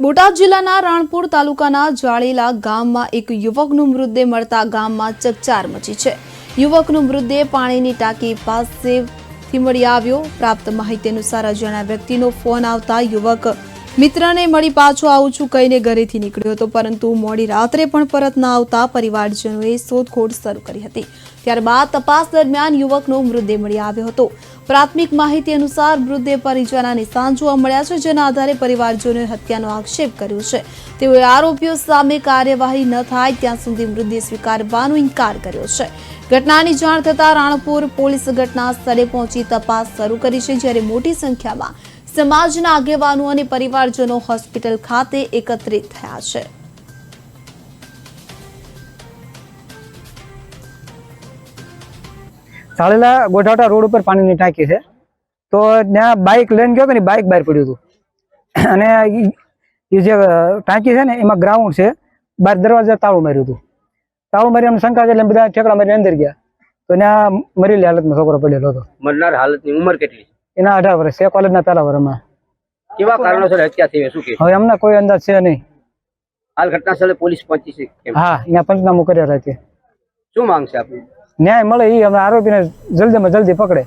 બોટાદ જિલ્લાના રાણપુર તાલુકાના જાળેલા ગામમાં એક યુવકનું મૃતદેહ મળતા ગામમાં ચકચાર મચી છે। યુવકનો મૃતદેહ પાણીની ટાંકી પાસેથી મળી આવ્યો। પ્રાપ્ત માહિતી અનુસાર અજાણ્યા વ્યક્તિનો ફોન આવતા યુવક મિત્રને મળી પાછો આવું છું કહીને ઘરેથી નીકળ્યો હતો, પરંતુ મોડી રાત્રે પણ પરત ન આવતા પરિવારજનોએ શોધખોળ શરૂ કરી હતી। ત્યારબાદ તપાસ દરમિયાન યુવકનો મૃતદેહ મળી આવ્યો હતો। પ્રાથમિક માહિતી અનુસાર મૃતદેહ પરિજનના નિશાન જોવા મળ્યા છે, જેના આધારે પરિવારજનોએ હત્યાનો આક્ષેપ કર્યો છે। તેઓએ આરોપીઓ સામે કાર્યવાહી ન થાય ત્યાં સુધી મૃતદેહ સ્વીકારવાનો ઇનકાર કર્યો છે। ઘટનાની જાણ થતાં રાણપુર પોલીસ ઘટના સ્થળે પહોંચી તપાસ શરૂ કરી છે, જ્યારે મોટી સંખ્યામાં સમાજના આગેવાનો અને પરિવારજનો હોસ્પિટલ ખાતે એકત્રિત થયા છે। સાળેલા ગોઠાટા રોડ ઉપર પાણીની ટાંકી છે, તો ત્યાં બાઇક લઈને ગયો કે બાઇક બહાર પડ્યું હતું અને એ જે ટાંકી છે ને એમાં ગ્રાઉન્ડ છે, બહાર દરવાજા તાળું માર્યું હતું। તાળું મારી અમને શંકા છે એટલે બધા ઠેકડા મારી અંદર ગયા, તો ત્યાં મરેલી હાલતમાં છોકરો પડેલો હતો। મરનાર હાલતની ઉંમર કેટલી? એના 18 વર્ષ છે, કોલેજના પહેલા વર્ષમાં। કેવા કારણોસર હત્યા થઈ શું કે હવે અમને કોઈ અંદાજ છે નહીં। હાલ ઘટના સ્થળે પોલીસ પહોંચી છે કેમ? હા, ત્યાં પંચનામું કર્યા હતા। શું માંગ છે આપની? ન્યાય મળે એ અમે આરોપીને જલ્દીમાં જલ્દી પકડે।